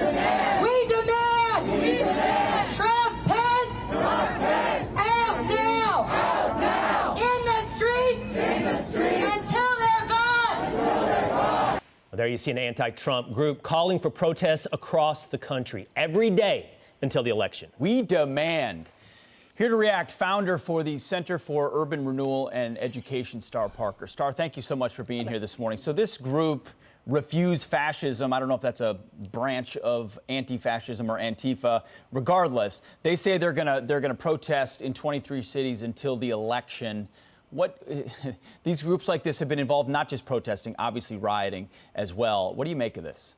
demand. We demand. We demand. Trump, Pence. Trump, Pence. Out now. Out now. In the streets. In the streets. Until they're gone. Until they're gone. There you see an anti-Trump group calling for protests across the country every day until the election. We demand. Here to react, founder for the Center for Urban Renewal and Education, Star Parker. Star, thank you so much for being here this morning. So this group, Refuse Fascism, I don't know if that's a branch of anti-fascism or Antifa. Regardless, they say they're gonna protest in 23 cities until the election. These groups like this have been involved not just protesting, obviously rioting as well. What do you make of this?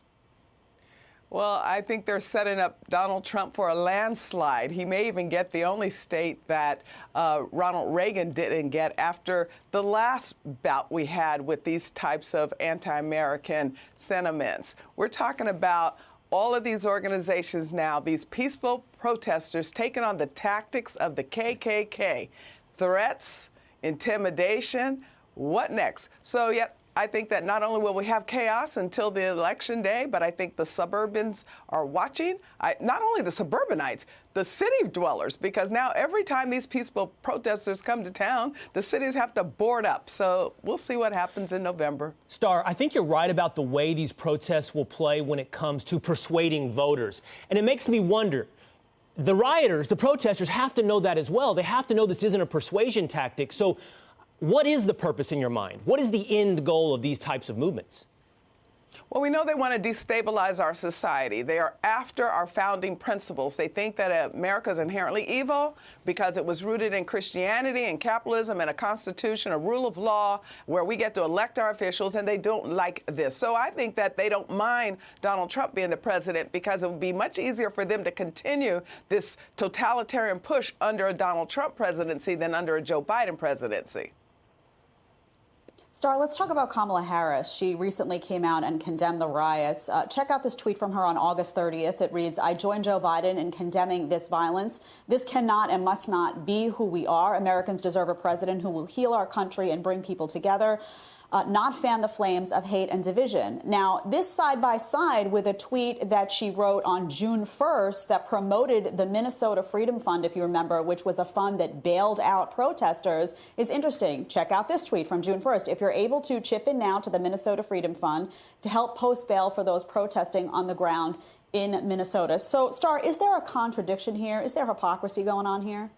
Well, I think they're setting up Donald Trump for a landslide. He may even get the only state that Ronald Reagan didn't get after the last bout we had with these types of anti-American sentiments. We're talking about all of these organizations now, these peaceful protesters taking on the tactics of the KKK. Threats, intimidation, what next? So, yeah, I think that not only will we have chaos until the election day, but I think the suburbans are watching. Not only the suburbanites, the city dwellers, because now every time these peaceful protesters come to town, the cities have to board up. So we'll see what happens in November. Star, I think you're right about the way these protests will play when it comes to persuading voters. And it makes me wonder, the rioters, the protesters have to know that as well. They have to know this isn't a persuasion tactic. So what is the purpose in your mind? What is the end goal of these types of movements? Well, we know they want to destabilize our society. They are after our founding principles. They think that America is inherently evil because it was rooted in Christianity and capitalism and a constitution, a rule of law where we get to elect our officials, and they don't like this. So I think that they don't mind Donald Trump being the president because it would be much easier for them to continue this totalitarian push under a Donald Trump presidency than under a Joe Biden presidency. Star, let's talk about Kamala Harris. She recently came out and condemned the riots. Check out this tweet from her on August 30th. It reads, "I join Joe Biden in condemning this violence. This cannot and must not be who we are. Americans deserve a president who will heal our country and bring people together, not fan the flames of hate and division." Now, this side by side with a tweet that she wrote on June 1st that promoted the Minnesota Freedom Fund, if you remember, which was a fund that bailed out protesters, is interesting. Check out this tweet from June 1st. "If you're able to, chip in now to the Minnesota Freedom Fund to help post bail for those protesting on the ground in Minnesota." So, Star, is there a contradiction here? Is there hypocrisy going on here?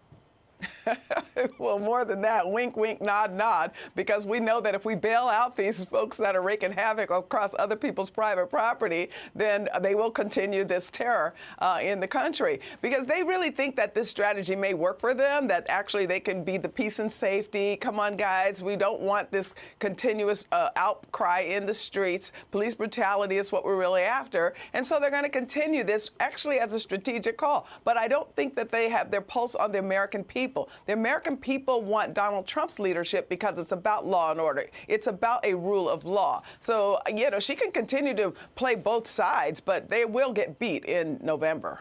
Well, more than that, wink, wink, nod, nod, because we know that if we bail out these folks that are wreaking havoc across other people's private property, then they will continue this terror in the country, because they really think that this strategy may work for them, that actually they can be the peace and safety. Come on, guys, we don't want this continuous outcry in the streets. Police brutality is what we're really after. And so they're going to continue this actually as a strategic call. But I don't think that they have their pulse on the American people. The American people want Donald Trump's leadership because it's about law and order. It's about a rule of law. So, you know, she can continue to play both sides, but they will get beat in November.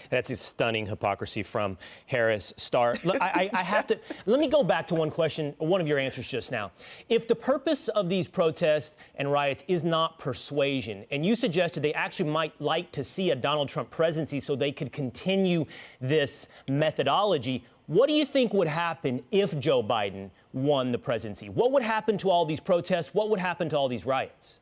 That's a stunning hypocrisy from Harris. Star, I have to, let me go back to one question, one of your answers just now. If the purpose of these protests and riots is not persuasion, and you suggested they actually might like to see a Donald Trump presidency so they could continue this methodology, what do you think would happen if Joe Biden won the presidency? What would happen to all these protests? What would happen to all these riots?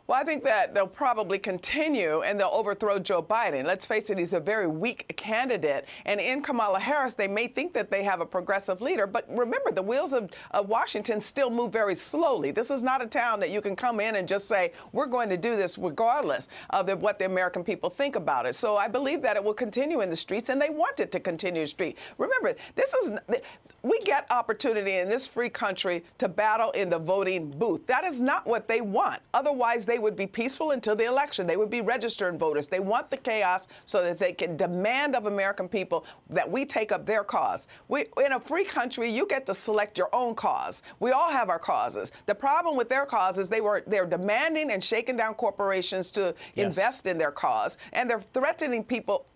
Well, I think that they'll probably continue and they'll overthrow Joe Biden. Let's face it, he's a very weak candidate. And in Kamala Harris, they may think that they have a progressive leader. But remember, the wheels of Washington still move very slowly. This is not a town that you can come in and just say, we're going to do this regardless of what the American people think about it. So I believe that it will continue in the streets, and they want it to continue in the street. Remember, we get opportunity in this free country to battle in the voting booth. That is not what they want. Otherwise, they would be peaceful until the election. They would be registered voters. They want the chaos so that they can demand of American people that we take up their cause. In a free country, you get to select your own cause. We all have our causes. The problem with their cause is they're demanding and shaking down corporations to invest in their cause, and they're threatening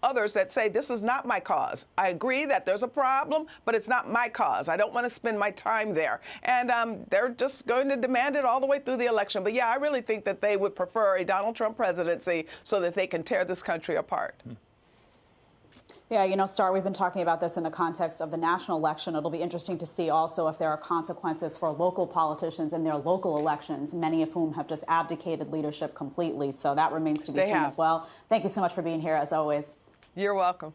others that say, this is not my cause. I agree that there's a problem, but it's not my cause. I don't want to spend my time there. And they're just going to demand it all the way through the election. But yeah, I really think that they would prefer a Donald Trump presidency so that they can tear this country apart. Yeah, you know, Star, we've been talking about this in the context of the national election. It'll be interesting to see also if there are consequences for local politicians in their local elections, many of whom have just abdicated leadership completely. So that remains to be seen as well. Thank you so much for being here, as always. You're welcome.